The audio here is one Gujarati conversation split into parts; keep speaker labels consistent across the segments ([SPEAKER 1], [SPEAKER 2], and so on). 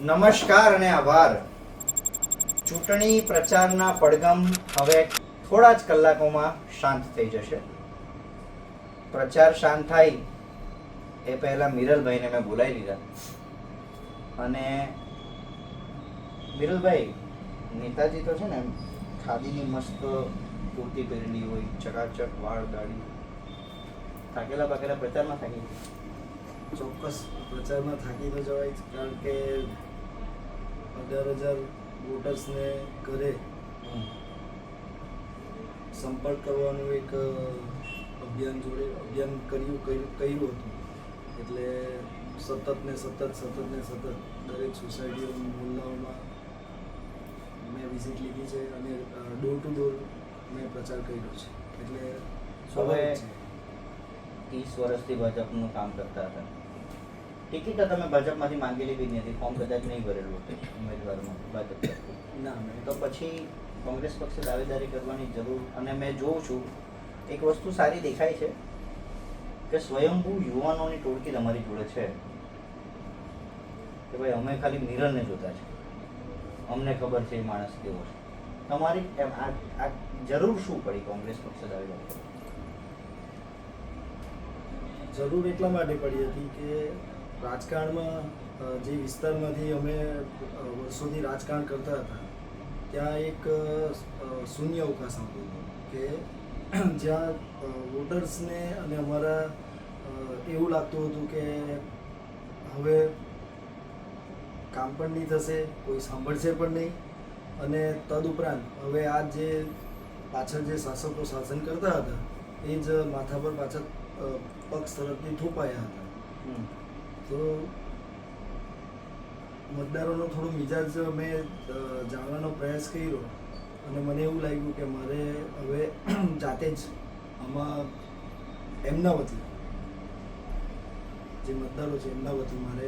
[SPEAKER 1] નમસ્કાર અને આભાર. ચૂંટણી પ્રચારના પડઘમ હવે થોડા જ કલાકોમાં શાંત થઈ જશે. પ્રચાર શાંત થાય એ પહેલા મિરલભાઈને મેં બોલાવી લીધા અને મિરલભાઈ, નેતાજી તો છે ને ખાદીની મસ્ત કુર્તી પહેરેલી હોય, ચકાચક વાળ દાઢી, થાકેલા પાકેલા પ્રચારમાં થાકી ગયા?
[SPEAKER 2] ચોક્કસ પ્રચારમાં થાકી તો જવાય જ, કારણ કે 18,000 વોટર્સને ઘરે સંપર્ક કરવાનું એક અભિયાન કર્યું હતું. એટલે સતત ને સતત દરેક સોસાયટીઓ મોહલ્લાઓમાં મેં વિઝિટ લીધી છે અને ડોર ટુ ડોર મેં પ્રચાર કર્યો છે. એટલે સ્વાભાવિક છે.
[SPEAKER 1] 30 વર્ષથી ભાજપનું કામ કરતા હતા. ટિકિટ તમે ભાજપમાંથી માંગેલી બી નથી, ફોર્મ કદાચ નહીં ભરેલું હતું ઉમેદવારમાં ભાજપ તરફથી.
[SPEAKER 2] ના, મેં
[SPEAKER 1] તો પછી કોંગ્રેસ પક્ષે દાવેદારી કરવાની જરૂર. અને મેં જોઉં છું એક વસ્તુ સારી દેખાય છે કે સ્વયંભૂ યુવાનોની ટોળકી તમારી જોડે છે કે ભાઈ અમે ખાલી મિરરને જોતા છે, અમને ખબર છે એ માણસ કેવો છે. તમારી આ જરૂર શું પડી કોંગ્રેસ પક્ષે દાવેદારી કરવાની?
[SPEAKER 2] જરૂર એટલા માટે પડી હતી કે રાજકારણમાં જે વિસ્તારમાંથી અમે વર્ષોથી રાજકારણ કરતા હતા ત્યાં એક શૂન્ય અવકાશ આવતો હતો કે જ્યાં વોટર્સને અને અમારા એવું લાગતું હતું કે હવે કામ પણ નહીં થશે, કોઈ સાંભળશે પણ નહીં, અને તદુપરાંત હવે આ જે પાછળ જે શાસકો શાસન કરતા હતા એ જ માથા પર પાછળ પક્ષ તરફથી થોપાયા હતા. તો મતદારોનો થોડો મિજાજ મેં જાણવાનો પ્રયાસ કર્યો અને મને એવું લાગ્યું કે મારે હવે જાતે જ આમાં એમના વતી જે મતદારો છે એમના વતી મારે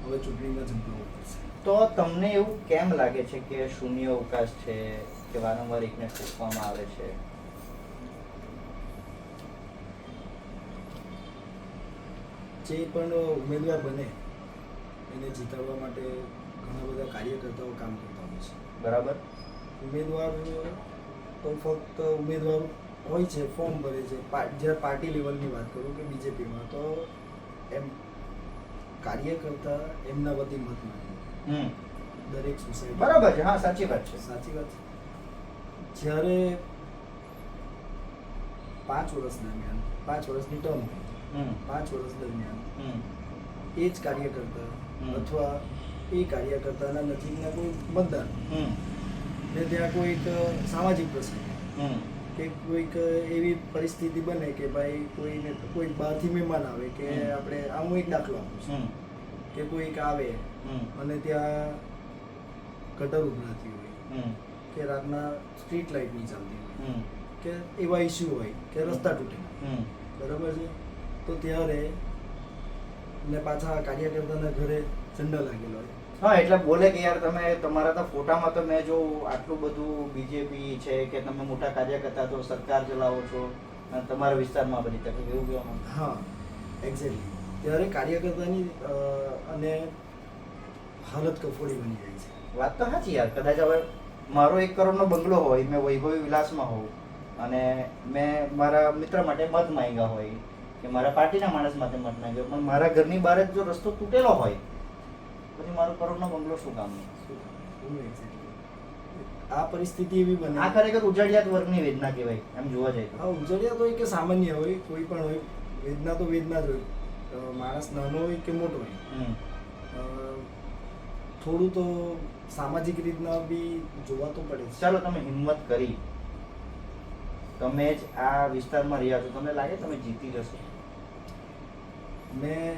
[SPEAKER 2] હવે ચૂંટણીમાં ઝંપલાવવું પડશે.
[SPEAKER 1] તો તમને એવું કેમ લાગે છે કે શૂન્ય અવકાશ છે કે વારંવાર એકને ફૂંકવામાં આવે છે?
[SPEAKER 2] જે પણ ઉમેદવાર બને એને જીતાડવા માટે ઘણા બધા કાર્યકર્તાઓ કામ કરતા હોય છે.
[SPEAKER 1] બરાબર.
[SPEAKER 2] ઉમેદવાર તો ફક્ત ઉમેદવાર હોય છે, ફોર્મ ભરે છે. જ્યારે પાર્ટી લેવલની વાત કરું કે બીજેપીમાં, તો એમ કાર્યકર્તા એમના વતી મત માંગે દરેક સોસાયટી.
[SPEAKER 1] બરાબર છે. હા, સાચી વાત છે.
[SPEAKER 2] સાચી વાત છે. જ્યારે 5 વર્ષ દરમિયાન 5 વર્ષની ટર્મ હોય, 5 વર્ષ દરમિયાન એ જ કાર્યકર્તા અથવા એ કાર્યકર્તાના નજીકના કોઈ મતદાર ને ત્યાં કોઈક સામાજિક પ્રસંગ કે કોઈક એવી પરિસ્થિતિ બને કે ભાઈ કોઈ બહારથી મહેમાન આવે કે આપણે હું એક દાખલો આપું છું કે કોઈક આવે અને ત્યાં ગટર ઉભરાતી હોય કે રાતના સ્ટ્રીટ લાઇટ નહીં ચાલતી હોય કે એવા ઇસ્યુ હોય કે રસ્તા તૂટે, બરાબર છે, તો ત્યારે ને પાછા કાર્યકર્તાના ઘરે ઝંડા લાગેલો હોય.
[SPEAKER 1] હા, એટલે બોલે કે યાર તમે તમારા તો ફોટામાં તો મેં જો આટલું બધું બીજેપી છે કે તમે મોટા કાર્યકર્તા છો, સરકાર ચલાવો છો અને તમારા વિસ્તારમાં બધી તકલીફ, એવું કહેવામાં?
[SPEAKER 2] હા, એક્ઝેક્ટલી. ત્યારે કાર્યકર્તાની અને હાલત કફોડી બની જાય છે.
[SPEAKER 1] વાત તો સાચી યાર. કદાચ હવે મારો 1 કરોડનો બંગલો હોય, મેં વૈભવી વિલાસમાં હોઉં અને મેં મારા મિત્ર માટે મત માંગ્યા હોય કે મારા પાર્ટીના માણસ માટે મત માંગ્યો, પણ મારા ઘરની બહાર જ જો રસ્તો તૂટેલો હોય પછી મારો કરોડનો બંગલો શું કામનો?
[SPEAKER 2] આ પરિસ્થિતિ એવી બને.
[SPEAKER 1] આ ખરેખર ઉજળિયાત વર્ગની વેદના કહેવાય એમ જોવા જાય તો.
[SPEAKER 2] હા, ઉજળિયાત હોય કે સામાન્ય હોય, કોઈ પણ હોય, વેદના તો વેદના જ હોય. માણસ નાનો હોય કે મોટો હોય, થોડું તો સામાજિક રીતના બી જોવા તો પડે.
[SPEAKER 1] ચાલો, તમે હિંમત કરી, તમે જ આ વિસ્તારમાં રહ્યા છો, તમને લાગે તમે જીતી જશો?
[SPEAKER 2] મેં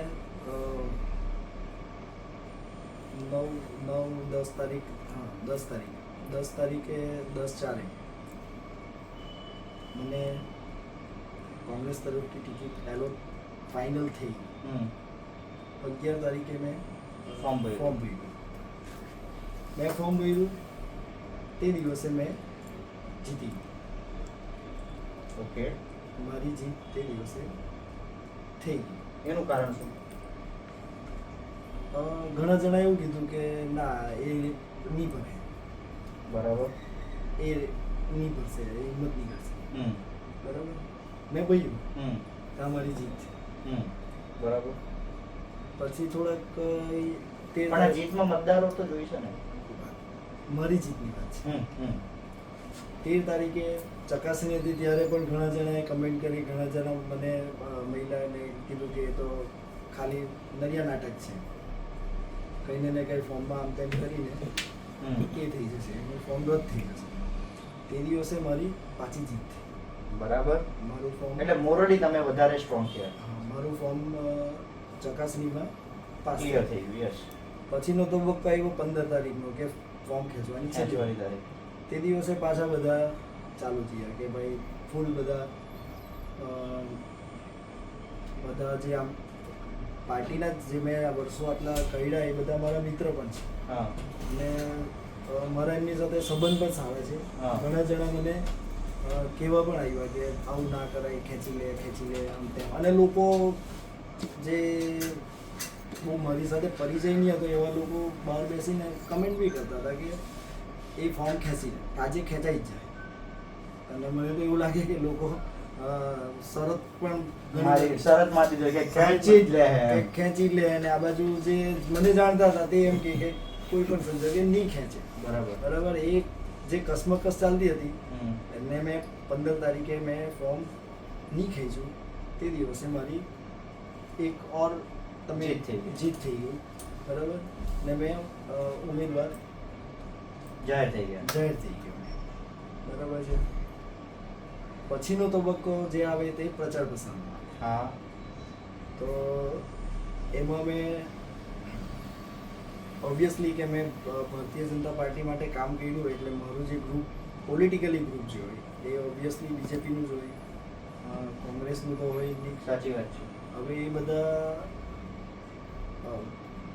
[SPEAKER 2] 10 તારીખે 10/4 મને કોંગ્રેસ તરફથી ટિકિટ એલોટ ફાઇનલ થઈ. 11 તારીખે મેં ફોર્મ ભર્યું. મેં ફોર્મ ભર્યું તે દિવસે મેં જીતી.
[SPEAKER 1] ઓકે.
[SPEAKER 2] મારી જીત તે દિવસે થઈ ગઈ.
[SPEAKER 1] એનું કારણ શું?
[SPEAKER 2] ઘણા જણા એવું કીધું કે ના એ નહીં ભરે,
[SPEAKER 1] બરાબર.
[SPEAKER 2] એ નહીં ભરશે, એ હિંમત નહીં કરશે.
[SPEAKER 1] હમ
[SPEAKER 2] બરાબર, મેં કહ્યું
[SPEAKER 1] હમ
[SPEAKER 2] કે આ મારી જીત છે.
[SPEAKER 1] હમ બરાબર.
[SPEAKER 2] પછી થોડાક તે
[SPEAKER 1] પણ આ જીતમાં મતદારો તો જોઈશે ને.
[SPEAKER 2] મારી જીતની વાત છે.
[SPEAKER 1] હમ હમ
[SPEAKER 2] 13 તારીખે ચકાસણી હતી ત્યારે પણ ઘણા જણાએ કમેન્ટ કરી, ઘણા જણા મને મહિલાને કીધું કે એ તો ખાલી નરિયા નાટક છે, કંઈને ને કંઈ ફોર્મમાં આમ તેમ કરીને
[SPEAKER 1] હમ
[SPEAKER 2] એ થઈ જશે, એનું ફોર્મ રદ થઈ જશે. તે દિવસે મારી પાછી જીત થઈ.
[SPEAKER 1] બરાબર.
[SPEAKER 2] મારું ફોર્મ
[SPEAKER 1] એટલે મોરલી તમે વધારે સ્ટ્રોંગ થયા,
[SPEAKER 2] મારું ફોર્મ ચકાસણીમાં પાસ
[SPEAKER 1] ક્લિયર થઈ ગયું. યસ.
[SPEAKER 2] પછીનો તબક્કો આવ્યો 15 તારીખનો કે ફોર્મ ખેંચવાની છે.
[SPEAKER 1] 6 તારીખ.
[SPEAKER 2] તે દિવસે પાછા બધા ચાલુ થયા કે ભાઈ ફૂલ બધા જે આમ પાર્ટીના જે મેં આ વર્ષો આટલા કર્યા એ બધા મારા મિત્ર પણ છે.
[SPEAKER 1] હા.
[SPEAKER 2] અને મારા એમની સાથે સંબંધ પણ સારા છે.
[SPEAKER 1] હા.
[SPEAKER 2] ઘણા જણા મને કહેવા પણ આવ્યા કે આવું ના કરાય, ખેંચી લે આમ તેમ. અને લોકો જે બહુ મારી સાથે પરિચય નહીં હતો એવા લોકો બહાર બેસીને કમેન્ટ બી કરતા હતા કે એ ફોર્મ ખેંચી લે, આજે ખેંચાઈ જ જાય. અને મને તો એવું લાગે કે લોકો શરત પણ
[SPEAKER 1] મારી શરત માંથી જો કે ખેંચી જ લે
[SPEAKER 2] કે
[SPEAKER 1] હે.
[SPEAKER 2] ખેંચી લે. અને આ બાજુ જે મને જાણતા હતા તે એમ કે કોઈ પણ સંજોગે નહીં ખેંચે.
[SPEAKER 1] બરાબર.
[SPEAKER 2] બરાબર, એ જે કસમકસ ચાલતી હતી
[SPEAKER 1] હમ
[SPEAKER 2] એને મેં 15 તારીખે મેં ફોર્મ નહીં ખેંચ્યું. તે દિવસે મારી એક ઓર તમે
[SPEAKER 1] જીત થઈ ગઈ.
[SPEAKER 2] ગયું. બરાબર, ને મેં ઉમેદવાર
[SPEAKER 1] જાહેર થઈ ગયા.
[SPEAKER 2] જાહેર થઈ ગયો. બરાબર છે. પછીનો તબક્કો જે આવે તે પ્રચાર પ્રસારનો.
[SPEAKER 1] હા.
[SPEAKER 2] તો એમાં મેં ઓબ્વિયસલી કે મેં ભારતીય જનતા પાર્ટી માટે કામ કર્યું એટલે મારું જે ગ્રુપ પોલિટિકલી ગ્રુપ જે હોય એ ઓબ્વિયસલી બીજેપીનું જ હોય, કોંગ્રેસનું તો હોય જ નહીં.
[SPEAKER 1] સાચી વાત છે.
[SPEAKER 2] હવે એ બધા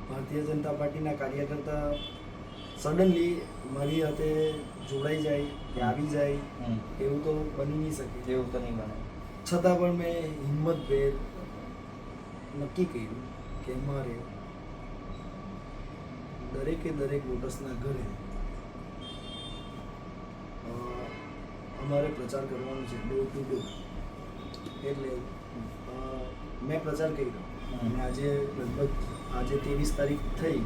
[SPEAKER 2] ભારતીય જનતા પાર્ટીના કાર્યકર્તા સડનલી મારી હાથે જોડાઈ જાય કે આવી જાય
[SPEAKER 1] હમ
[SPEAKER 2] એવું તો બની નહીં શકે.
[SPEAKER 1] એવું તો નહીં બને.
[SPEAKER 2] છતાં પણ મેં હિંમતભેર નક્કી કર્યું કે મારે દરેક વોટર્સના ઘરે અમારે પ્રચાર કરવાનો છે, ડોર ટુ ડોર. એટલે મેં પ્રચાર કર્યો. અને આજે લગભગ 23 તારીખ થઈ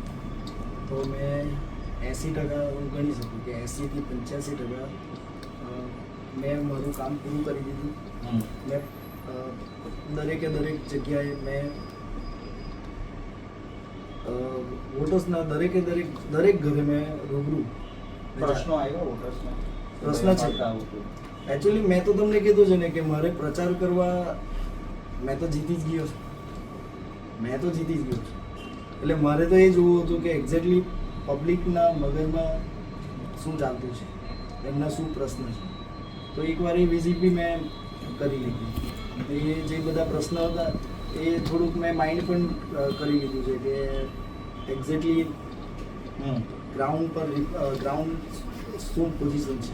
[SPEAKER 2] તો મેં 80% હું ગણી શકું કે 80 થી 85% મેં મારું કામ પૂરું કરી દીધું.
[SPEAKER 1] હમ
[SPEAKER 2] મેં દરેક જગ્યાએ મેં વોટર્સના દરેક ઘરે મેં રૂબરૂ
[SPEAKER 1] પ્રશ્નો આવ્યો વોટર્સનો.
[SPEAKER 2] પ્રશ્ન છે. એકચ્યુઅલી મેં તો તમને કીધું છે ને કે મારે પ્રચાર કરવા મેં તો જીતી જ ગયો છું. એટલે મારે તો એ જોવું હતું કે એક્ઝેક્ટલી પબ્લિકના મગજમાં શું ચાલતું છે, એમના શું પ્રશ્ન છે. તો એકવાર એ વિઝિટ બી મેં કરી લીધી. એ જે બધા પ્રશ્ન હતા એ થોડુંક મેં માઇન્ડ પણ કરી લીધું છે કે એક્ઝેક્ટલી ગ્રાઉન્ડ શું પોઝિશન છે.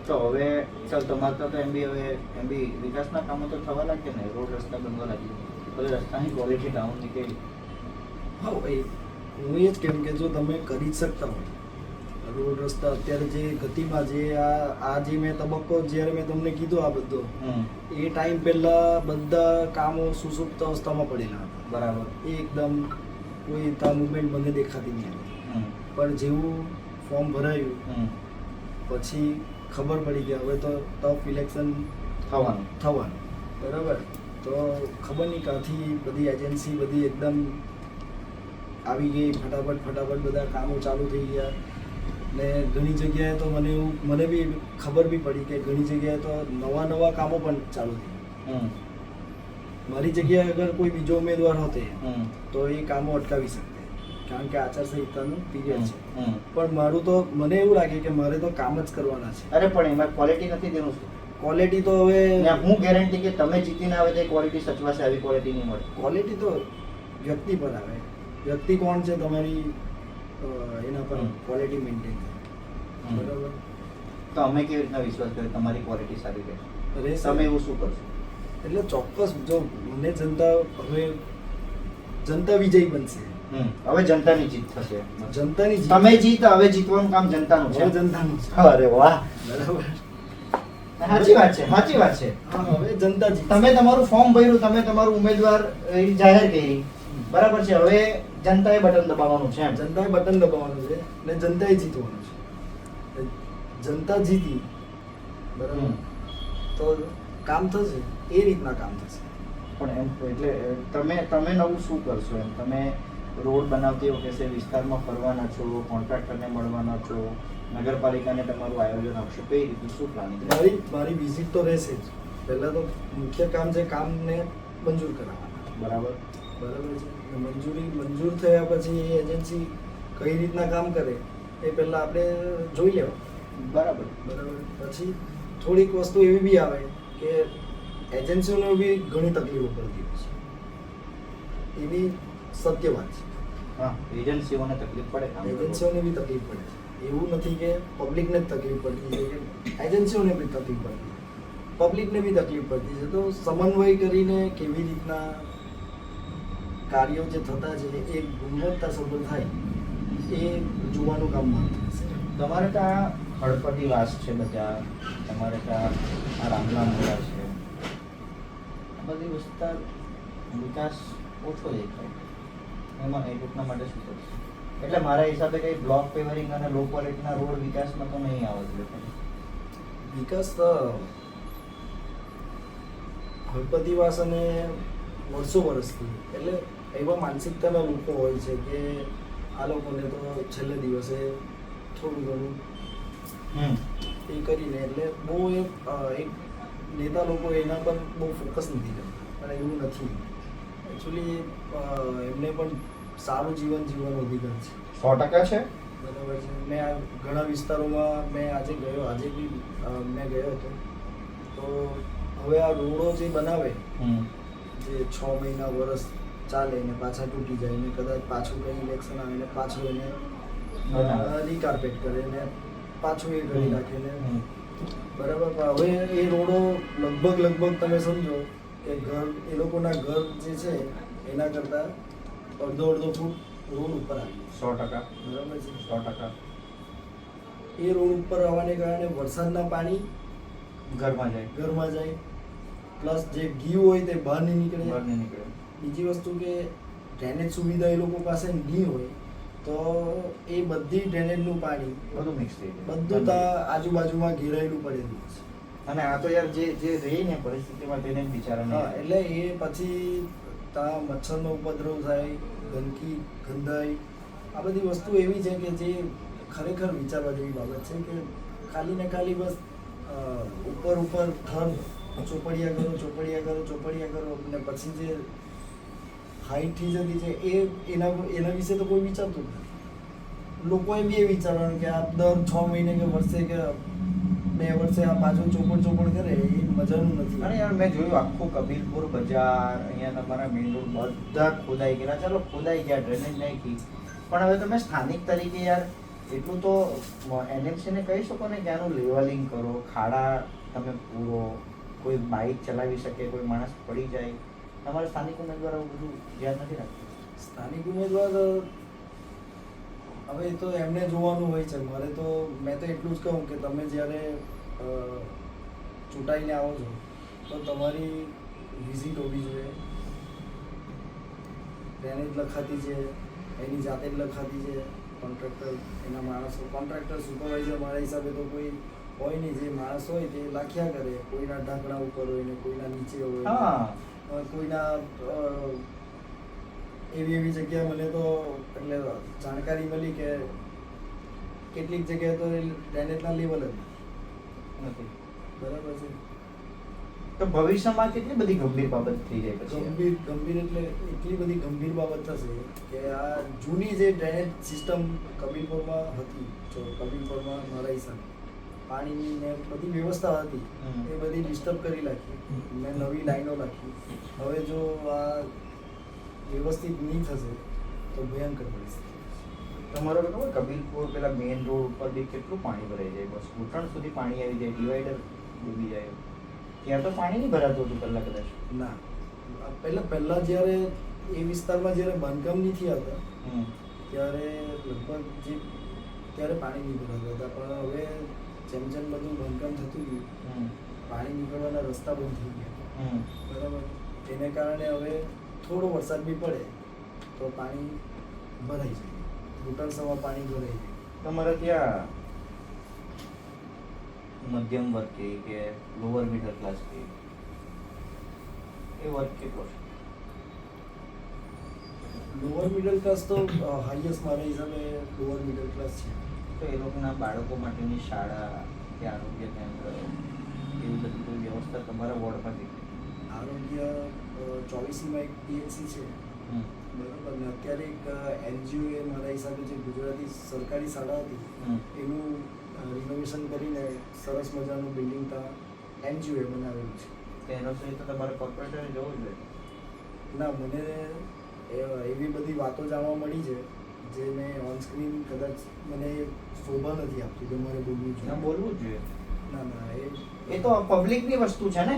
[SPEAKER 1] તો હવે ચાલ તમારે તો એમ બી વિકાસના કામો તો થવા લાગ્યા ને, રોડ રસ્તા બનવા લાગ્યા, હવે રસ્તાની ક્વોલિટી ડાઉન નીકળી.
[SPEAKER 2] હા ભાઈ, હું એ જ કેમ કે જો તમે કરી જ શકતા હોય રોડ રસ્તા અત્યારે જે ગતિમાં જે આ જે મેં તબક્કો જ્યારે મેં તમને કીધું આ બધો એ ટાઈમ પહેલાં બધા કામો સુસુપ્ત અવસ્થામાં પડેલા હતા.
[SPEAKER 1] બરાબર.
[SPEAKER 2] એ એકદમ કોઈ ત્યાં મુવમેન્ટ મને દેખાતી નહીં હતી. પણ જેવું ફોર્મ ભરાયું પછી ખબર પડી કે હવે તો ટફ ઇલેક્શન થવાનું. બરાબર, તો ખબર નહીં ક્યાંથી બધી એજન્સી બધી એકદમ આવી ગઈ, ફટાફટ બધા કામો ચાલુ થઈ ગયા. ને ઘણી જગ્યાએ તો મને બી ખબર બી પડી કે ઘણી જગ્યાએ તો નવા કામો પણ ચાલુ થઈ ગયા. મારી જગ્યાએ અગર કોઈ બીજો ઉમેદવાર હોતે તો એ કામો અટકાવી શકતે, કારણ કે આચારસંહિતાનું પીરિયડ છે. પણ મારું તો મને એવું લાગે કે મારે તો કામ જ કરવાના છે.
[SPEAKER 1] અરે પણ એમાં ક્વોલિટી નથી તેનું શું?
[SPEAKER 2] ક્વોલિટી તો હવે
[SPEAKER 1] હું ગેરંટી કે તમે જીતીને આવે તો ક્વોલિટી સચવાશે, આવી ક્વોલિટી નહીં મળે.
[SPEAKER 2] ક્વોલિટી તો વ્યક્તિ પર આવે. વ્યક્તિ કોણ છે તમારી એના પર ક્વોલિટી મેન્ટેન કરે. બરાબર,
[SPEAKER 1] તો અમે કેવી રીતના વિશ્વાસ કરીએ તમારી ક્વોલિટી સારી રહેશે?
[SPEAKER 2] રહેશે.
[SPEAKER 1] તમે એવું શું કરશો?
[SPEAKER 2] એટલે ચોક્કસ જો મને જનતા હવે જનતા વિજય બનશે.
[SPEAKER 1] હવે જનતાની જીત થશે.
[SPEAKER 2] જનતાની જીત.
[SPEAKER 1] તમે જીત, હવે જીતવાનું કામ જનતાનું છે.
[SPEAKER 2] હવે જનતાનું છે.
[SPEAKER 1] અરે વાહ,
[SPEAKER 2] બરાબર.
[SPEAKER 1] સાચી વાત છે, સાચી વાત છે.
[SPEAKER 2] હા, હવે જનતા જીત.
[SPEAKER 1] તમે તમારું ફોર્મ ભર્યું, તમે તમારું ઉમેદવાર જાહેર કરી, બરાબર છે. હવે જનતાએ બટન દબાવવાનું છે એમ.
[SPEAKER 2] જનતાએ બટન દબાવવાનું છે ને જનતાએ જીતવાનું છે. જનતા જીતી, બરાબર, તો કામ થશે. એ રીતના કામ થશે.
[SPEAKER 1] પણ એમ એટલે તમે નવું શું કરશો એમ? તમે રોડ બનાવતી વખતે વિસ્તારમાં ફરવાના છો, કોન્ટ્રાક્ટરને મળવાના છો, નગરપાલિકાને તમારું આયોજન આપશો, કઈ રીતનું શું પ્લાનિંગ?
[SPEAKER 2] મારી વિઝિટ તો રહેશે જ. પહેલા તો મુખ્ય કામ છે કામને મંજૂર કરાવવાના.
[SPEAKER 1] બરાબર
[SPEAKER 2] બરાબર છે. મંજૂર થયા પછી એ એજન્સી કઈ રીતના કામ કરે એ પહેલા આપણે જોઈ લેવા.
[SPEAKER 1] બરાબર.
[SPEAKER 2] પછી થોડીક વસ્તુ એવી બી આવે કે એજન્સીઓને બી ઘણી તકલીફો પડતી હોય છે. એવી સત્ય વાત છે.
[SPEAKER 1] હા, એજન્સીઓને તકલીફ પડે.
[SPEAKER 2] એજન્સીઓને બી તકલીફ પડે છે. એવું નથી કે પબ્લિકને જ તકલીફ પડતી છે, કે એજન્સીઓને બી તકલીફ પડતી છે, પબ્લિકને બી તકલીફ પડતી છે. તો સમન્વય કરીને કેવી રીતના કાર્યો જે થતા છે એ ગુણવત્તાસભર થાય એ જોવાનું કામ માનતું છે.
[SPEAKER 1] તમારે ત્યાં હળપતિ વાસ છે બધા, તમારે ત્યાં આ રામના મોડા છે, આ બધી વિસ્તાર વિકાસ ઓછો દેખાય. એમાં એ ટૂંકના માટે શું કરશે? એટલે મારા હિસાબે કંઈ બ્લોક પેવરિંગ અને લો ક્વોલિટીના રોડ વિકાસમાં તો નહીં આવે છે.
[SPEAKER 2] વિકાસ તો હળપતિવાસ અને વર્ષોથી, એટલે એવા માનસિકતાના લોકો હોય છે કે આ લોકોને તો છેલ્લે દિવસે થોડું ઘણું એ કરીને, એટલે બહુ એક નેતા લોકો એના પર બહુ ફોકસ નથી કરતા. પણ એવું નથી. એકચ્યુઅલી એમને પણ સારું જીવન જીવવાનો અધિકાર છે.
[SPEAKER 1] 100% છે.
[SPEAKER 2] બરાબર છે. મેં આ ઘણા વિસ્તારોમાં મેં આજે બી મેં ગયો હતો. તો હવે આ રોડો જે બનાવે, જે 6 મહિના વર્ષ ચાલે ને પાછા તૂટી જાય ને કદાચ પાછું કંઈ ઇલેક્શન આવે ને પાછું એને રીકાર્પેટ કરે ને પાછું એ કરી નાખે ને, બરાબર. પણ હવે એ રોડો લગભગ તમે સમજો કે એ લોકોના ઘર જે છે એના કરતાં અડધો ફૂટ રોડ ઉપર આવી.
[SPEAKER 1] 100%.
[SPEAKER 2] બરાબર છે.
[SPEAKER 1] 100%.
[SPEAKER 2] એ રોડ ઉપર આવવાને કારણે વરસાદના પાણી
[SPEAKER 1] ઘરમાં જાય,
[SPEAKER 2] પ્લસ જે ઘી હોય તે બહાર નહીં નીકળે. બીજી વસ્તુ કે ડ્રેનેજ સુવિધા એ લોકો પાસે નહીં હોય તો એ બધી ડ્રેનેજનું પાણી
[SPEAKER 1] બધું મિક્સ થઈ જાય,
[SPEAKER 2] બધું ત્યાં આજુબાજુમાં ઘેરાયેલું પડેલું છે.
[SPEAKER 1] અને આ તો યાર જે રહી ને પરિસ્થિતિમાં તેને બિચારાને.
[SPEAKER 2] હા, એટલે એ પછી ત્યાં મચ્છરનો ઉપદ્રવ થાય, ગંદકી ગંધાય. આ બધી વસ્તુ એવી છે કે જે ખરેખર વિચારવા જેવી બાબત છે કે ખાલી ને ખાલી બસ ઉપર થર ચોપડિયા કરો અને પછી જે હાઈટ થઈ જતી છે એના વિશે તો કોઈ વિચારતું નથી. લોકોએ બી એ વિચારવાનું કે આ દર 6 મહિને કે વર્ષે કે 2 વર્ષે આ પાછું ચોપડ કરે એ મજાનું નથી.
[SPEAKER 1] અને યાર મેં જોયું આખું કબીરપુર બજાર, અહીંયા તમારા મેઇન રોડ બધા ખોદાઈ ગયા. ચાલો ખોદાઈ ગયા, ડ્રેનેજ નાખી, પણ હવે તમે સ્થાનિક તરીકે યાર એટલું તો એનએમસીને કહી શકો ને કે આનું લેવલિંગ કરો, ખાડા તમે પૂરો, કોઈ બાઇક ચલાવી શકે, કોઈ માણસ પડી જાય. તમારા સ્થાનિક ઉમેદવાર આવું બધું ધ્યાન નથી રાખતું.
[SPEAKER 2] સ્થાનિક ઉમેદવાર હવે તો એમને જોવાનું હોય છે. મેં તો એટલું જ કહું કે તમે જ્યારે ચૂંટાઈને આવો છો તો તમારી વિઝિટ હોવી જોઈએ. ડ્રેનેજ લખાતી છે એની જાતે જ લખાતી છે. કોન્ટ્રાક્ટર એના માણસો, કોન્ટ્રાક્ટર સુપરવાઇઝર મારા હિસાબે તો કોઈ હોય નહીં. જે માણસ હોય તે લાખ્યા કરે, કોઈના ઢાંકણા ઉપર હોય ને કોઈના નીચે હોય, કોઈના એવી જગ્યા મને તો એટલે જાણકારી મળી કે કેટલીક જગ્યાએ તો ડ્રેનેજના લેવલ જ
[SPEAKER 1] નથી.
[SPEAKER 2] બરાબર છે.
[SPEAKER 1] તો ભવિષ્યમાં કેટલી બધી ગંભીર બાબત થઈ જાય પછી?
[SPEAKER 2] ગંભીર એટલે એટલી બધી ગંભીર બાબત થશે કે આ જૂની જે ડ્રેનેજ સિસ્ટમ કબીરપુરમાં હતી, કબીરપુરમાં મારા હિસાબે પાણીની ને બધી વ્યવસ્થા હતી એ બધી ડિસ્ટર્બ કરી નાખી ને નવી લાઈનો નાખી. હવે જો આ વ્યવસ્થિત નહીં થશે તો ભયંકર પરિસ્થિતિ.
[SPEAKER 1] તમારો તો ખબર કબીરપુર પેલા મેઇન રોડ ઉપર બી કેટલું પાણી ભરાઈ જાય, બસ ઘૂંટણ સુધી પાણી આવી જાય, ડિવાઈડર ડૂબી જાય. ત્યાં તો પાણી નહીં ભરાતું હતું પહેલા કદાચ.
[SPEAKER 2] ના, પહેલા જ્યારે એ વિસ્તારમાં જ્યારે બાંધકામ નથી આવતા
[SPEAKER 1] હમ
[SPEAKER 2] ત્યારે લગભગ ત્યારે પાણી નીકળતા હતા, પણ હવે જેમ જેમ બધું બાંધકામ થતું ગયું
[SPEAKER 1] હમ
[SPEAKER 2] પાણી નીકળવાના રસ્તા બંધ થઈ ગયા.
[SPEAKER 1] હમ
[SPEAKER 2] બરાબર. તેને કારણે હવે થોડો વરસાદ બી પડે તો પાણી ભરાઈ જાય, ઘૂંટણસમાં પાણી ભરાઈ જાય.
[SPEAKER 1] તમારે ત્યાં મધ્યમ વર્ગ કે લોઅર મિડલ ક્લાસ કે એ વર્ગ કેટલો છે?
[SPEAKER 2] લોઅર મિડલ ક્લાસ તો હાઈએસ્ટ મારા હિસાબે લોઅર મિડલ ક્લાસ છે.
[SPEAKER 1] તો એ લોકોના બાળકો માટેની શાળા કે આરોગ્ય કેન્દ્ર એવી બધી કોઈ વ્યવસ્થા તમારા વોર્ડમાં કેટલી?
[SPEAKER 2] આરોગ્ય 24માં એક પીએચસી છે,
[SPEAKER 1] હમ
[SPEAKER 2] બરાબર. ને અત્યારે એક એનજીઓ એ મારા હિસાબે જે ગુજરાતી સરકારી શાળા હતી
[SPEAKER 1] હમ
[SPEAKER 2] એનું રિનોવેશન કરીને સરસ મજાનું બિલ્ડિંગ ત્યાં એનજીઓએ બનાવેલું છે.
[SPEAKER 1] તો એનો સહિત તો તમારે કોર્પોરેશને જવું જોઈએ.
[SPEAKER 2] ના, મને એવી બધી વાતો જાણવા મળી છે જે મેં ઓન સ્ક્રીન કદાચ મને શોભા નથી આપતી કે મારે બોલવું
[SPEAKER 1] ના,
[SPEAKER 2] જોઈએ.
[SPEAKER 1] બોલવું જ જોઈએ.
[SPEAKER 2] ના,
[SPEAKER 1] એ તો પબ્લિકની વસ્તુ છે ને.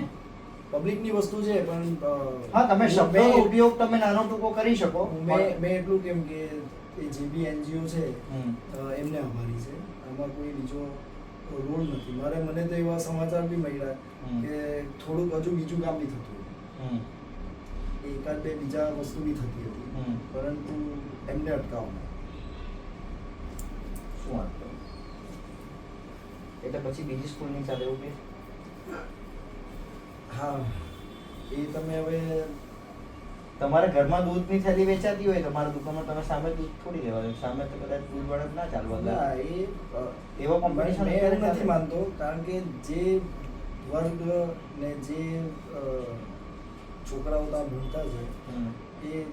[SPEAKER 2] પબ્લિકની વસ્તુ છે, પણ
[SPEAKER 1] હા, તમે શબ્દોનો ઉપયોગ તમે નાનો ટૂંકો કરી શકો.
[SPEAKER 2] મેં એટલું કેમ કે એ જે બી એનજીઓ છે
[SPEAKER 1] હમ
[SPEAKER 2] એમને આભારી છે, આમાં કોઈ બીજો રોલ નથી. મને તો એવા સમાચાર બી મળ્યા કે થોડુંક હજુ બીજું કામ બી થતું હતું,
[SPEAKER 1] હમ
[SPEAKER 2] એકાદ બે બીજા વસ્તુ બી થતી હતી,
[SPEAKER 1] હમ
[SPEAKER 2] પરંતુ એમને અટકાવવા.
[SPEAKER 1] શું વાત કરો? એટલે પછી બીજી સ્કૂલની ચાલે એવું કે?
[SPEAKER 2] હા, એ તમે હવે
[SPEAKER 1] તમારા ઘરમાં દૂધની થેલી વેચાતી હોય તમારા દુકાનમાં, તમે સામે દૂધ થોડી લેવા દો. સામે તો કદાચ દૂધ વાળા ના ચાલવા દે.
[SPEAKER 2] ના,
[SPEAKER 1] એવો કોમ્પિટિશન
[SPEAKER 2] મેં એવું નથી માનતો, કારણ કે જે વર્ગ ને જે છોકરાઓ ત્યાં ભણતા છે એ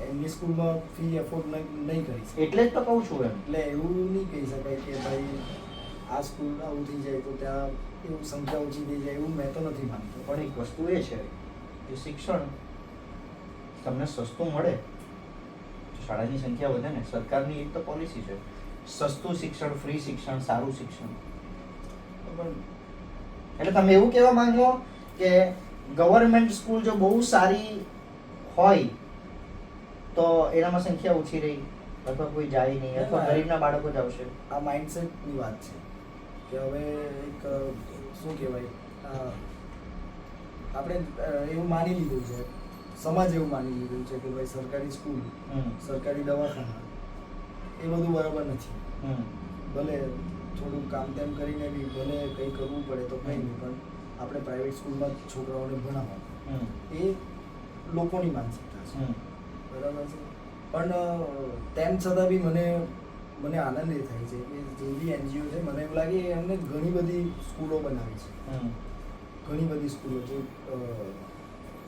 [SPEAKER 2] એમની સ્કૂલમાં ફી એફોર્ડ નહીં કરી શકે.
[SPEAKER 1] એટલે જ તો કહું છું એમ.
[SPEAKER 2] એટલે એવું નહીં કહી શકાય કે ભાઈ આ સ્કૂલ આવું થઈ જાય તો ત્યાં એવું સંખ્યા ઓછી થઈ જાય, એવું મેં તો નથી માનતો.
[SPEAKER 1] પણ એક વસ્તુ એ છે કે શિક્ષણ તમને સસ્તું મળે તો શાળાની સંખ્યા વધે ને. સરકારની એક તો પોલિસી છે સસ્તું શિક્ષણ, ફ્રી શિક્ષણ, સારું શિક્ષણ.
[SPEAKER 2] પણ
[SPEAKER 1] એટલે તમે એવું કહેવા માંગો કે ગવર્મેન્ટ સ્કૂલ જો બહુ સારી હોય તો એનામાં સંખ્યા ઓછી રહી અથવા કોઈ જાય નહીં અથવા ગરીબના બાળકો જ આવશે.
[SPEAKER 2] આ માઇન્ડસેટની વાત છે કે હવે એક શું કહેવાય, આપણે એવું માની લીધું છે, સમાજ એવું માની લીધું છે કે ભાઈ સરકારી સ્કૂલ, સરકારી દવાખાના એ બધું બરાબર નથી. ભલે થોડું કામ તેમ કરીને બી ભલે કંઈ કરવું પડે તો કંઈ નહીં, પણ આપણે પ્રાઇવેટ સ્કૂલમાં છોકરાઓને ભણાવવા એ લોકોની માનસિકતા છે, બરાબર છે. પણ તેમ છતાં બી મને આનંદ એ થાય છે કે જે બી એનજીઓ છે, મને એવું લાગે એમને ઘણી બધી સ્કૂલો બનાવી છે, ઘણી બધી સ્કૂલો છે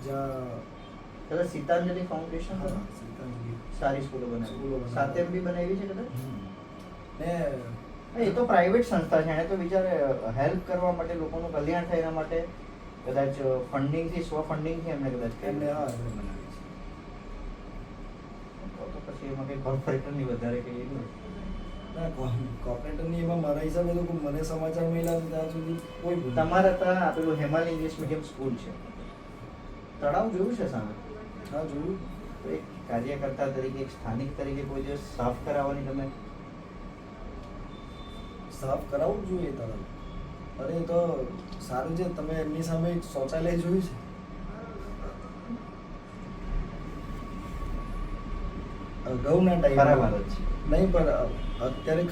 [SPEAKER 2] જ્યાં
[SPEAKER 1] સીતાંજલિ ફાઉન્ડેશન સારી સ્કૂલો
[SPEAKER 2] સ્કૂલો
[SPEAKER 1] બનાવી, સાતેમ બી બનાવી છે કદાચ.
[SPEAKER 2] ને
[SPEAKER 1] એ તો પ્રાઇવેટ સંસ્થા છે, એને તો બિચારે હેલ્પ કરવા માટે, લોકોનું કલ્યાણ થાય એના માટે કદાચ ફંડિંગથી, સ્વફંડિંગથી એમને કદાચ
[SPEAKER 2] એમને બનાવી છે.
[SPEAKER 1] તો પછી એમાં કંઈ કોર્પોરેટરની વધારે કંઈ એ નહીં.
[SPEAKER 2] ના, કોર્પોરેટરની એમાં મારા હિસાબે તો મને સમાચાર મળ્યા છે ત્યાં સુધી કોઈ ભૂલ નથી.
[SPEAKER 1] તમારે ત્યાં આપેલું હેમાલ ઇંગ્લિશ મીડિયમ સ્કૂલ છે, તળાવ જોયું છે સામે?
[SPEAKER 2] હા, જોયું.
[SPEAKER 1] તો એક કાર્યકર્તા તરીકે, એક સ્થાનિક તરીકે કોઈ દિવસ સાફ કરાવવાની તમે?
[SPEAKER 2] સાફ કરાવવું જ જોઈએ તરત. અરે એ તો સારું છે, તમે એમની સામે એક શૌચાલય જોયું છે? અગાઉના
[SPEAKER 1] ખરાબ
[SPEAKER 2] ટાઈમમાં
[SPEAKER 1] હાલત છે.
[SPEAKER 2] નહીં, પણ અત્યારે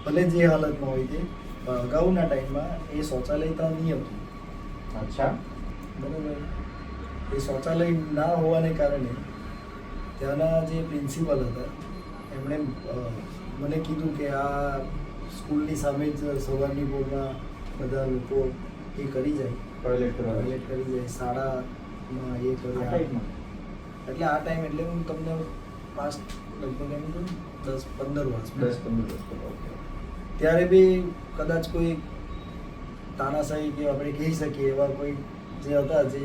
[SPEAKER 2] ભલે જે હાલતમાં હોય તે, પણ અગાઉના ટાઈમમાં એ શૌચાલય ત્યાં નહીં હતું.
[SPEAKER 1] અચ્છા.
[SPEAKER 2] બરાબર. એ શૌચાલય ના હોવાને કારણે ત્યાંના જે પ્રિન્સિપલ હતા એમણે મને કીધું કે આ સ્કૂલની સામે જ સવારની પોરમાં બધા લોકો એ કરી જાય,
[SPEAKER 1] ટોયલેટ કરવા
[SPEAKER 2] ટોયલેટ કરી જાય, શાળામાં એ કરી
[SPEAKER 1] આ ટાઈપમાં.
[SPEAKER 2] એટલે આ ટાઈમ એટલે હું તમને પાસ્ટ લગભગ એમ કહું 10-15 વર્ષ
[SPEAKER 1] 10-15 વર્ષ પહેલા.
[SPEAKER 2] ત્યારે બી કદાચ કોઈ તાનાશાહી કે આપણે કહી શકીએ એવા કોઈ જે હતા જે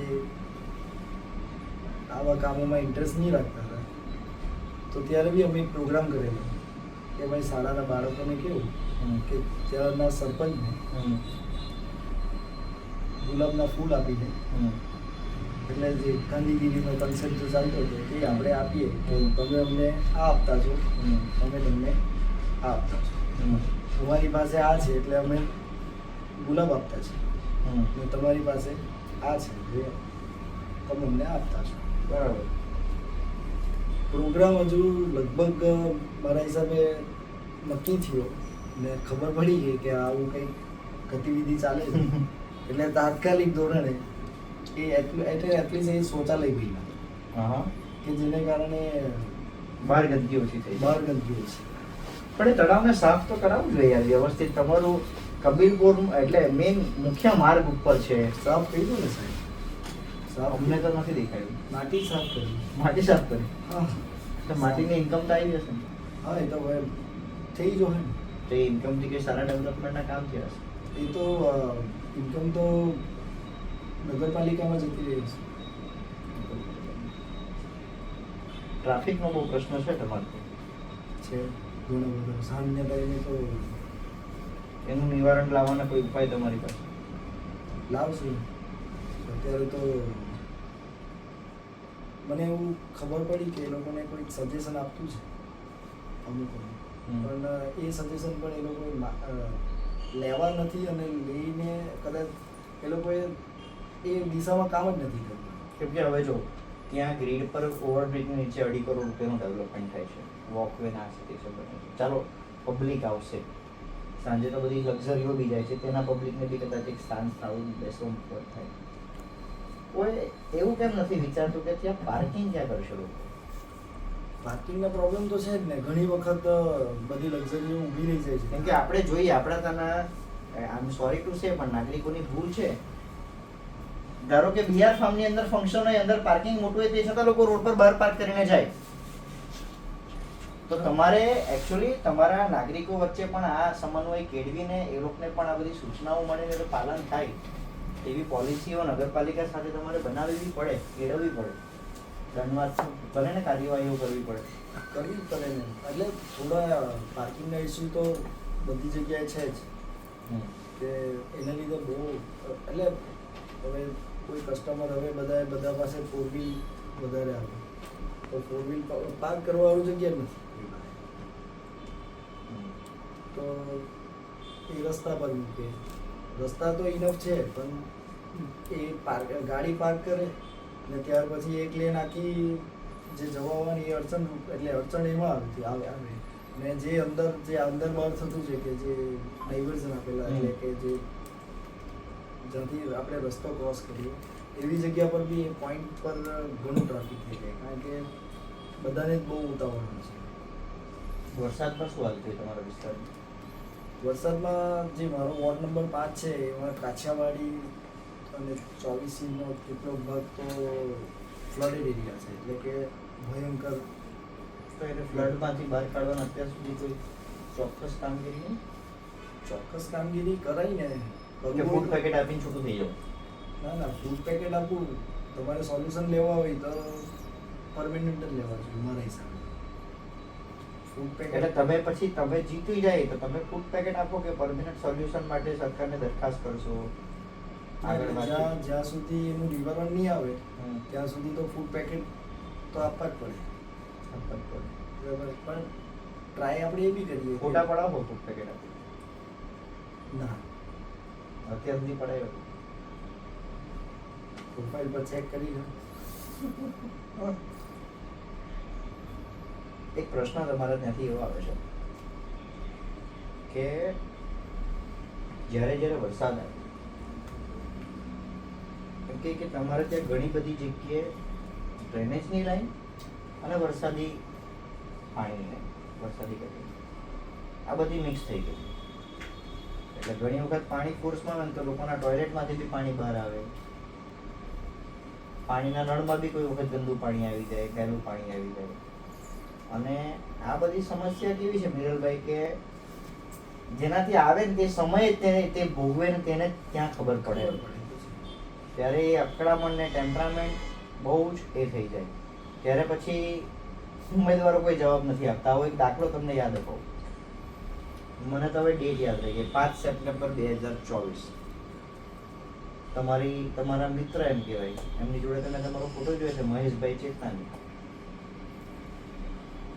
[SPEAKER 2] આવા કામોમાં ઇન્ટરેસ્ટ નહીં રાખતા હતા, તો ત્યારે બી અમે એક પ્રોગ્રામ કરેલો કે ભાઈ શાળાના બાળકોને કેવું કે ત્યાંના સરપંચને ગુલાબના ફૂલ આપીને એટલે જે ગાંધીગીરીનો કન્સેપ્ટ જો ચાલતો હતો તે આપણે આપીએ કે તમે અમને આ આપતા છો, અમે તમને આ આપતા છો. તમારી પાસે આ છે એટલે અમે ગુલાબ આપતા છીએ, અને તમારી પાસે આ છે જે તમે અમને આપતા છો.
[SPEAKER 1] બરાબર.
[SPEAKER 2] પ્રોગ્રામ હજુ લગભગ મારા હિસાબે નક્કી થયો ને ખબર પડી ગઈ કે આવું કંઈક ગતિવિધિ ચાલે છે એટલે તાત્કાલિક ધોરણે એટલીસ્ટ એ શૌચાલય ગયેલા
[SPEAKER 1] હા,
[SPEAKER 2] કે જેને કારણે
[SPEAKER 1] બહાર ગંદકી ઓછી થઈ.
[SPEAKER 2] બહાર ગંદકી છે.
[SPEAKER 1] પણ એ તળાવને સાફ તો કરાવવું જોઈએ યાર વ્યવસ્થિત. તમારું કબીરપુર એટલે મેઇન મુખ્ય માર્ગ ઉપર છે.
[SPEAKER 2] સાફ કર્યું ને સાહેબ? સાફ
[SPEAKER 1] અમને તો નથી દેખાયું.
[SPEAKER 2] માટી સાફ કરી.
[SPEAKER 1] માટી સાફ કરી
[SPEAKER 2] હા,
[SPEAKER 1] તો માટીની ઇન્કમ તો આવી જશે ને.
[SPEAKER 2] હા, એ તો હવે થઈ જો હે ને.
[SPEAKER 1] તો એ ઇન્કમથી કોઈ સારા ડેવલપમેન્ટના કામ થયા હશે.
[SPEAKER 2] એ તો ઇન્કમ તો નગરપાલિકામાં જતી રહી છે.
[SPEAKER 1] ટ્રાફિકનો બહુ પ્રશ્ન છે તમારે તો.
[SPEAKER 2] છે ઘણો બધો. સાંજના ટાઈમે તો
[SPEAKER 1] એનું નિવારણ લાવવાના કોઈ ઉપાય તમારી પાસે?
[SPEAKER 2] લાવશું. અત્યારે તો મને એવું ખબર પડી કે એ લોકોને કોઈક સજેશન આપતું છે અમુક, પણ એ સજેશન પણ એ લોકોએ લેવા નથી અને લઈને કદાચ એ લોકોએ એ દિશામાં કામ જ નથી કરતું.
[SPEAKER 1] કેમ કે હવે જો ત્યાં ગ્રીડ પર ઓવરબ્રિજની નીચે 2.5 કરોડ રૂપિયાનું ડેવલપમેન્ટ થાય છે. વોકવે ના છે તે સબ બને છે. ચાલો પબ્લિક આવશે, સાંજે તો બધી લક્ઝરીઓ બી જાય છે, તેના પબ્લિકને બી કદાચ એક સ્થાન સારું બેસવા મૂકવા થાય. કોઈ એવું કેમ નથી વિચારતું કે ત્યાં પાર્કિંગ ક્યાં કરશે લોકો?
[SPEAKER 2] પાર્કિંગના પ્રોબ્લેમ તો છે જ ને. ઘણી વખત બધી લક્ઝરીઓ ઊભી રહી જાય છે.
[SPEAKER 1] કેમ કે આપણે જોઈએ આપણા ત્યાંના આઈ એમ સોરી ટુ સે પણ નાગરિકોની ભૂલ છે. ધારો કે બિહાર ફાર્મની અંદર ફંક્શન હોય, અંદર પાર્કિંગ મોટું હોય, તે છતાં લોકો રોડ પર બહાર પાર્ક કરીને જાય. તો તમારે એકચ્યુઅલી તમારા નાગરિકો વચ્ચે પણ આ સમન્વય કેળવીને એ લોકોને પણ આ બધી સૂચનાઓ મળીને તો પાલન થાય એવી પોલિસીઓ નગરપાલિકા સાથે તમારે બનાવવી પડે, કેળવવી પડે. ધન્યવાદ. ભલે ને કાર્યવાહીઓ કરવી પડે.
[SPEAKER 2] કરવી જ પડે ને. એટલે થોડા પાર્કિંગના ઇસ્યુ તો બધી જગ્યાએ છે જ કે એના લીધે બહુ એટલે હવે કોઈ કસ્ટમર હવે બધા પાસે 4 વ્હીલ વધારે આવે તો 4 વ્હીલ પાર્ક કરવાનું જગ્યા જ નથી. તો એ રસ્તા પર મૂકે. રસ્તા તો ઇનફ છે પણ એ ગાડી પાર્ક કરે ને ત્યાર પછી એક લેન આખી જે જવા આવવાની એ અડચણ એમાં આવે ને જે અંદર બહાર થતું છે કે જે ડાયવર્ઝન આપેલા એટલે કે જે જ્યાંથી આપણે રસ્તો ક્રોસ કરીએ એવી જગ્યા પર બી એ પોઈન્ટ પર ઘણું ટ્રાફિક થઈ જાય, કારણ કે બધાને જ બહુ ઉતાવળ હોય છે.
[SPEAKER 1] વરસાદમાં શું હાલ છે તમારા વિસ્તારમાં?
[SPEAKER 2] વરસાદમાં જે મારો વોર્ડ નંબર 5 છે એમાં કાછિયાવાડી અને 24નો કેટલો ભાગ તો ફ્લડેડ એરિયા છે, એટલે કે ભયંકર.
[SPEAKER 1] તો એટલે ફ્લડમાંથી બહાર કાઢવાના અત્યાર સુધી કોઈ ચોક્કસ કામગીરી નહીં?
[SPEAKER 2] ચોક્કસ કામગીરી કરાય ને.
[SPEAKER 1] કે ફૂડ પેકેટ આપીને છૂટું થઈ જાવ?
[SPEAKER 2] ના, ફૂડ પેકેટ આપવું તમારે સોલ્યુશન લેવા હોય તો પરમેનન્ટ જ લેવા જોઈએ મારા હિસાબે. ફૂડ પેકેટ
[SPEAKER 1] એટલે તમે જીતી જાય તો તમે ફૂડ પેકેટ આપો કે પરમેનન્ટ સોલ્યુશન માટે સરકારને દરખાસ્ત કરશો?
[SPEAKER 2] જ્યાં સુધી એનું નિવારણ નહીં આવે ત્યાં સુધી તો ફૂડ પેકેટ તો આપવા જ પડે. બરાબર, પણ ટ્રાય આપણે એ બી કરીએ.
[SPEAKER 1] ફોટા પડાવો ફૂડ પેકેટ આપી?
[SPEAKER 2] ના,
[SPEAKER 1] અત્યાર સુધી પડાયો?
[SPEAKER 2] પ્રોફાઇલ પર ચેક કરી લો.
[SPEAKER 1] એક પ્રશ્ન તમારા ત્યાંથી એવો આવે છે કે જ્યારે વરસાદ આવે કેમ કે તમારે ત્યાં ઘણી બધી જગ્યાએ ડ્રેનેજની લાઈન અને વરસાદી પાણીની લાઈન, વરસાદી ગટર આ બધી મિક્સ થઈ ગઈ. એટલે ઘણી વખત પાણી ફોર્સમાં આવે તો લોકોના ટોયલેટમાંથી બી પાણી બહાર આવે, પાણીના નળમાં બી કોઈ વખત ગંદુ પાણી આવી જાય, ગેલું પાણી આવી જાય. અને આ બધી સમસ્યા કેવી છે મિરલભાઈ કે જેનાથી આવે ને તે સમયે તે ભોગવે ને તેને ત્યાં ખબર પડે, ત્યારે એ અકળામણ ને ટેમ્પરામેન્ટ બહુ જ એ થઈ જાય. ત્યારે પછી ઉમેદવારો કોઈ જવાબ નથી આપતા. આવો એક દાખલો તમને યાદ અપાવું. મને તો હવે ડેટ યાદ રહી ગઈ, 5 સપ્ટેમ્બર 2024. તમારા મિત્ર એમ કહેવાય, એમની જોડે તમે તમારો ફોટો જોયો છે, મહેશભાઈ ચેતનાની.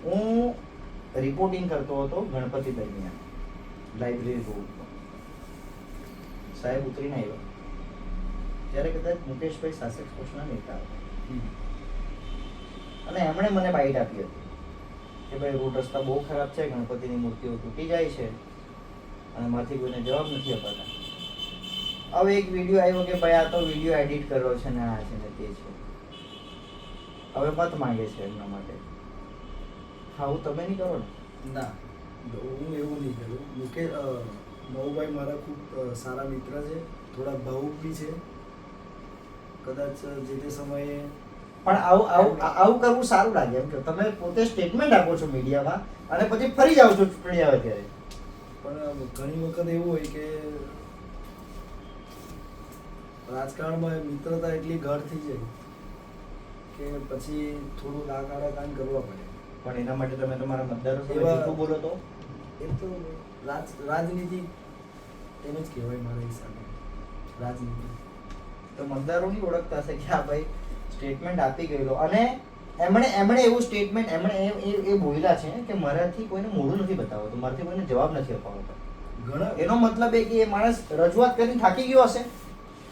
[SPEAKER 1] હું રિપોર્ટિંગ કરતો હતો ગણપતિ દરમિયાન લાઇબ્રેરી રોડ પર. સાહેબ ઉતરીને આવ્યા ત્યારે કદાચ મુકેશભાઈ શાસક પક્ષના નેતા હતા અને એમણે મને બાઈટ આપી હતી કે ભાઈ રોડ રસ્તા બહુ ખરાબ છે, ગણપતિની મૂર્તિઓ તૂટી જાય છે અને માથી કોઈને જવાબ નથી અપાતા. હવે એક વિડીયો આવ્યો કે ભાઈ આ તો વિડીયો એડિટ કર્યો છે ને આ છે ને તે છે, હવે મત માંગે છે એમના માટે. આવું તમે નહીં કરો ને?
[SPEAKER 2] ના, હું એવું નહીં કરું. મહુભાઈ મારા ખૂબ સારા મિત્ર છે, થોડા ભાવુક બી છે. કદાચ જે તે સમયે
[SPEAKER 1] પણ આવું કરવું સારું લાગે એમ કે તમે પોતે સ્ટેટમેન્ટ આપો છો મીડિયામાં અને પછી ફરી જાઓ છો ચૂંટણી આવે ત્યારે.
[SPEAKER 2] પણ ઘણી વખત એવું હોય કે રાજકારણમાં મિત્રતા એટલી ઘર થઈ જાય કે પછી થોડું લાકાળા કામ કરવા પડે.
[SPEAKER 1] પણ એના માટે તમે તમારા મતદારો સાથે
[SPEAKER 2] એવા-
[SPEAKER 1] જૂઠું બોલો તો?
[SPEAKER 2] એ તો રાજનીતિ એમ જ કહેવાય મારા હિસાબે, રાજનીતિ.
[SPEAKER 1] તો મતદારો નહીં ઓળખતા હશે કે આ ભાઈ સ્ટેટમેન્ટ આપી ગયેલો અને એમણે એવું સ્ટેટમેન્ટ એ બોલ્યા છે કે મારાથી કોઈને મોઢું નથી બતાવતું, મારાથી કોઈને જવાબ નથી અપાવતો.
[SPEAKER 2] ઘણા
[SPEAKER 1] એનો મતલબ એ કે એ માણસ રજૂઆત કરીને થાકી ગયો હશે.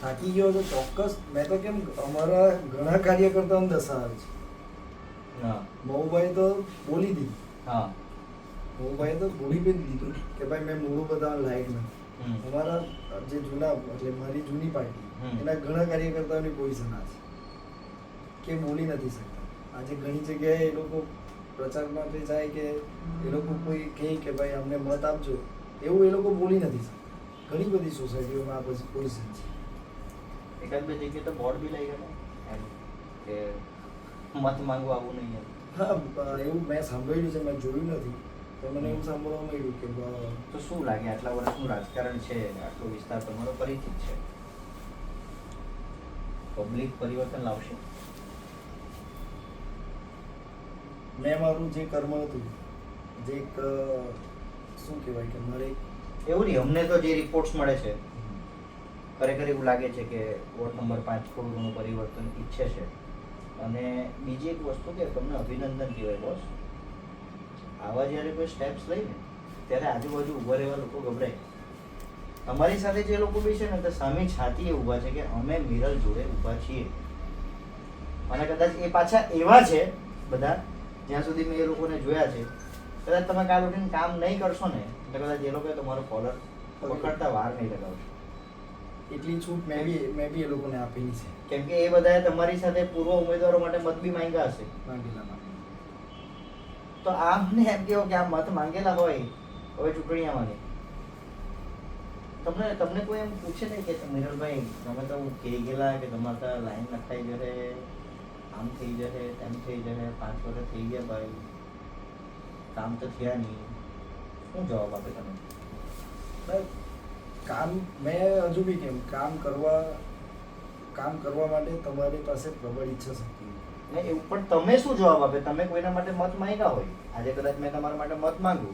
[SPEAKER 2] થાકી ગયો તો ચોક્કસ. મેં તો કેમ અમારા ઘણા કાર્યકર્તાઓને દશાવે છે.
[SPEAKER 1] હા
[SPEAKER 2] મહુભાઈ તો બોલી દીધું,
[SPEAKER 1] હા
[SPEAKER 2] મહુભાઈ તો બોલી બી દીધું કે ભાઈ મેં મોઢું બતાવવા લાયક નથી. અમારા જે જૂના એટલે મારી જૂની પાર્ટી એના ઘણા કાર્યકર્તાઓની પોઝિશન આ છે કે બોલી નથી શકતા. આજે ઘણી જગ્યાએ એ લોકો પ્રચાર માટે જાય કે એ લોકો કોઈ કહે કે ભાઈ અમને મત આપજો, એવું એ લોકો બોલી નથી શકતા. ઘણી બધી સોસાયટીઓમાં આ બધી પોઝિશન છે.
[SPEAKER 1] એકાદ બે જગ્યાએ તો બોર્ડ બી લઈ ગયા એમ કે મત માંગવા આવું નહીં એમ.
[SPEAKER 2] હા, એવું મેં સાંભળ્યું છે, મેં જોયું નથી, તો મને એવું સાંભળવા મળ્યું કે
[SPEAKER 1] તો શું લાગે આટલા વર્ષનું રાજકારણ છે, આટલો વિસ્તાર તમારો પરિચિત છે, પબ્લિક પરિવર્તન લાવશે?
[SPEAKER 2] મેં મારું જે કર્મ હતું, જે એક શું કહેવાય કે મારે
[SPEAKER 1] એવું નહીં, અમને તો જે રિપોર્ટ્સ મળે છે ખરેખર એવું લાગે છે કે વોર્ડ નંબર 5 થોડું ઘણું પરિવર્તન ઈચ્છે છે. અને બીજી એક વસ્તુ કે તમને અભિનંદન કહેવાય બોસ, આવા જ્યારે કોઈ સ્ટેપ્સ લઈને ત્યારે આજુબાજુ ઊભા રહેવા લોકો ગભરાય. તમારી સાથે જે લોકો બી છે ને તે સામે છાતીએ ઊભા છે કે અમે મિરલ જોડે ઊભા છીએ. અને કદાચ એ પાછા એવા છે બધા, જ્યાં સુધી મેં એ લોકોને જોયા છે, કદાચ તમે કાલ ઉઠીને કામ નહીં કરશો ને તો કદાચ એ લોકોએ તમારો કોલર પકડતા વાર નહીં લગાવશો.
[SPEAKER 2] એટલી છૂટ મેં બી એ લોકોને આપેલી છે.
[SPEAKER 1] કેમ કે એ બધાએ તમારી સાથે પૂર્વ ઉમેદવારો માટે મત બી માંગ્યા હશે.
[SPEAKER 2] માંગેલા માટે.
[SPEAKER 1] તો આમને એમ કેવો કે આ મત માંગેલા હોય હવે ચૂંટણી આવવાની, તમને કોઈ એમ પૂછે ને કે મિરલભાઈ તમે તો કહી ગયેલા કે તમારે ત્યાં લાઈન નખાઈ જશે, આમ થઈ જશે, તેમ થઈ જશે, 5 વર્ષ થઈ ગયા ભાઈ, કામ તો થયા નહીં, શું જવાબ આપે તમે?
[SPEAKER 2] કામ મેં હજુ બી કેમ કામ કરવા માટે તમારી પાસે પ્રબળ ઈચ્છા શક્તિ.
[SPEAKER 1] ને એવું પણ તમે શું જવાબ આપે? તમે કોઈના માટે મત માંગ્યા હોય, આજે કદાચ મેં તમારા માટે મત માંગુ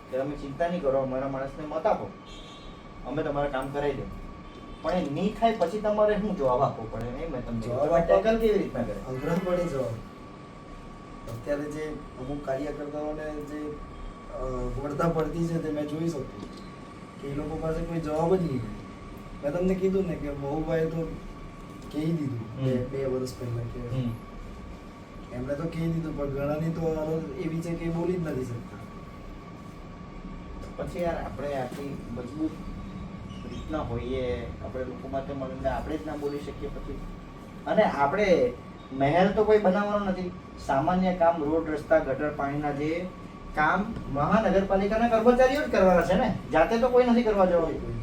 [SPEAKER 1] કે તમે ચિંતા નહીં કરો, અમારા માણસને મત આપો, અમે તમારે કામ કરાવી દઉં, પણ એ નહીં થાય પછી તમારે શું જવાબ આપવો પડે? નહીં મેં તમને
[SPEAKER 2] જવાબ
[SPEAKER 1] ટેકલ કેવી રીતના કરે?
[SPEAKER 2] અઘરા પડે જવાબ. અત્યારે જે અમુક કાર્યકર્તાઓને જે વળતા પડતી છે તે મેં જોઈ શકું કે એ લોકો પાસે કોઈ જવાબ જ નહીં હોય. મેં તમને કીધું ને કે મહુભાઈએ તો કહી દીધું બે વર્ષ પહેલા કે એમણે તો કહી દીધું, પણ ઘણાની તો હાલત એવી છે કે બોલી જ નથી શકતા.
[SPEAKER 1] પછી યાર આપણે આટલી મજબૂત રીતના હોઈએ, આપણે લોકો માટે મળીને આપણે જ ના બોલી શકીએ પછી? અને આપણે મહેલ તો કોઈ બનાવવાનો નથી, સામાન્ય કામ રોડ રસ્તા ગટર પાણીના જે કામ મહાનગરપાલિકાના કર્મચારીઓ જ કરવાના છે ને, જાતે તો કોઈ નથી કરવા જવાનું.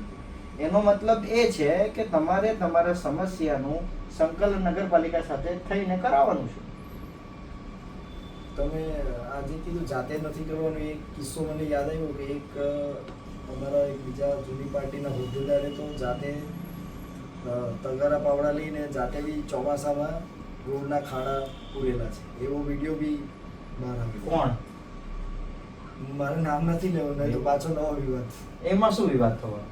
[SPEAKER 1] એનો મતલબ એ છે કે તમારે તમારા સમસ્યાનું સંકલન નગરપાલિકા સાથે થઈને કરાવવાનું છે.
[SPEAKER 2] તમે આજે કીધું જાતે નથી કરવાનું, એક કિસ્સો મને યાદ આવ્યો કે એક અમારા એક બીજા જૂની પાર્ટીના હોદ્દેદારે તો જાતે તગારા પાવડા લઈને જાતે બી ચોમાસામાં રોડના ખાડા પૂરેલા છે. એવો વિડીયો બી બહાર આવ્યો.
[SPEAKER 1] કોણ?
[SPEAKER 2] મારે નામ નથી લેવું, નહીં તો પાછો નવો વિવાદ.
[SPEAKER 1] એમાં શું વિવાદ થવાનો?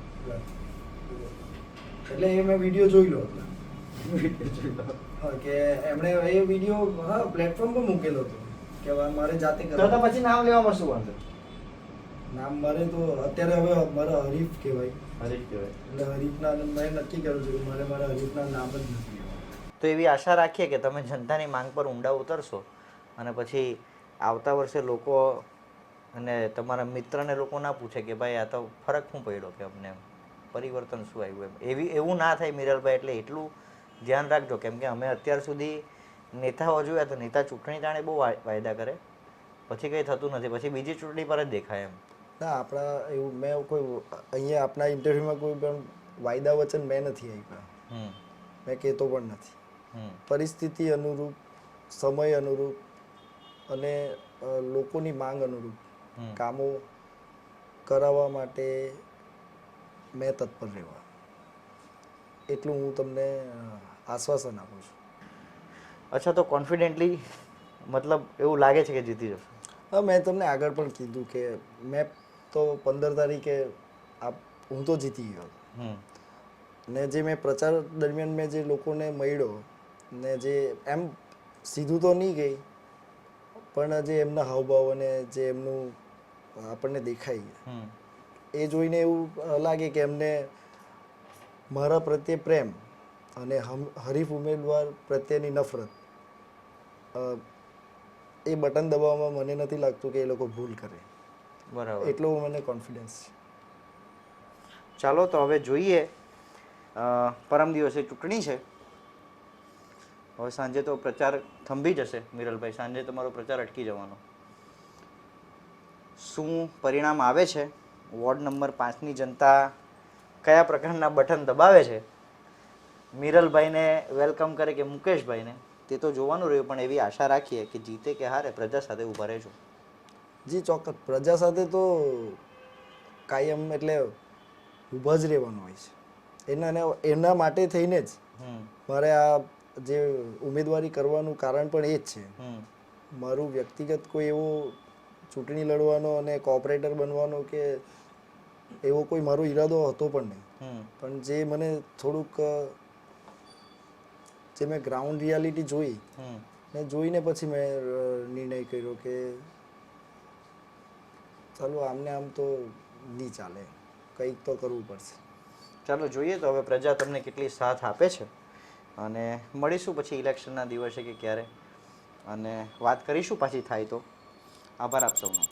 [SPEAKER 2] એટલે એ મેં વિડીયો જોઈ લો હતો.
[SPEAKER 1] વિડીયો જોઈ લો.
[SPEAKER 2] હા, કે એમણે એ વિડીયો હા પ્લેટફોર્મ પર મૂકેલો હતો કે હવે મારે જાતે
[SPEAKER 1] તો પછી નામ લેવામાં શું વાંધો?
[SPEAKER 2] નામ મારે તો અત્યારે હવે મારા હરીફ કહેવાય,
[SPEAKER 1] હરીફ કહેવાય.
[SPEAKER 2] એટલે હરીફના મેં નક્કી કર્યું છે કે મારે મારા હરીફના નામ જ નથી લેવા.
[SPEAKER 1] તો એવી આશા રાખીએ કે તમે જનતાની માંગ પર ઊંડા ઉતરશો અને પછી આવતા વર્ષે લોકો અને તમારા મિત્રને લોકો ના પૂછે કે ભાઈ આ તો ફરક શું પડ્યો કે અમને પરિવર્તન શું આવ્યું એવું ના થાય મિરલભાઈ. એટલે એટલું ધ્યાન રાખજો, કેમ કે અમે અત્યાર સુધી નેતાઓ જોયા તો નેતા ચૂંટણી ટાણે બહુ વાયદા કરે, પછી કંઈ થતું નથી, પછી બીજી ચૂંટણી પર જ દેખાય એમ.
[SPEAKER 2] ના, આપણા એવું મેં કોઈ અહીંયા આપણા ઇન્ટરવ્યુમાં કોઈ પણ વાયદા વચન મેં નથી આપ્યા, મેં કહેતો પણ નથી. પરિસ્થિતિ અનુરૂપ, સમય અનુરૂપ અને લોકોની માંગ અનુરૂપ કામો કરાવવા માટે મેં તત્પર રહેવા, એટલું હું તમને આશ્વાસન આપું છું.
[SPEAKER 1] અચ્છા, તો કોન્ફિડન્ટલી મતલબ એવું લાગે છે કે જીતી જશે?
[SPEAKER 2] હા, મેં તમને આગળ પણ કીધું કે મેં તો 15 તારીખે હું તો જીતી ગયો. ને જે મેં પ્રચાર દરમિયાન મેં જે લોકોને મળ્યો ને જે એમ સીધું તો નહીં ગઈ, પણ જે એમના હાવભાવ અને જે એમનું આપણને દેખાય એ જોઈને એવું લાગે કે એમને મારા પ્રત્યે પ્રેમ અને હરીફ ઉમેદવાર પ્રત્યેની નફરત, એ બટન દબાવવામાં મને નથી લાગતું કે એ લોકો ભૂલ કરે.
[SPEAKER 1] બરાબર,
[SPEAKER 2] એટલો મને કોન્ફિડન્સ છે.
[SPEAKER 1] ચાલો તો હવે જોઈએ. પરમ દિવસે ચૂંટણી છે, હવે સાંજે તો પ્રચાર થંભી જશે મિરલભાઈ, સાંજે તમારો પ્રચાર અટકી જવાનો. શું પરિણામ આવે છે, વોર્ડ નંબર 5ની જનતા કયા પ્રકારના બટન દબાવે છે, મિરલભાઈને વેલકમ કરે કે મુકેશભાઈને, તે તો જોવાનું રહ્યું. પણ એવી આશા રાખીએ કે જીતે કે હારે પ્રજા સાથે ઊભા રહેજો.
[SPEAKER 2] જી ચોક્કસ, પ્રજા સાથે તો કાયમ એટલે ઊભા જ રહેવાનું હોય છે. એના માટે થઈને જ મારે આ જે ઉમેદવારી કરવાનું કારણ પણ એ જ છે. મારું વ્યક્તિગત કોઈ એવો ચૂંટણી લડવાનો અને કોઓપરેટર બનવાનો કે એવો કોઈ મારો ઈરાદો હતો પણ નહીં. પણ જે મને થોડુંક જે મેં ગ્રાઉન્ડ રિયાલિટી જોઈ ને જોઈને પછી મેં નિર્ણય કર્યો કે ચાલો આમને આમ તો નહીં ચાલે, કંઈક તો કરવું પડશે.
[SPEAKER 1] ચાલો જોઈએ તો હવે પ્રજા તમને કેટલી સાથ આપે છે, અને મળીશું પછી ઇલેક્શનના દિવસે કે ક્યારે, અને વાત કરીશું પાછી થાય તો. આભાર આપ સૌનો.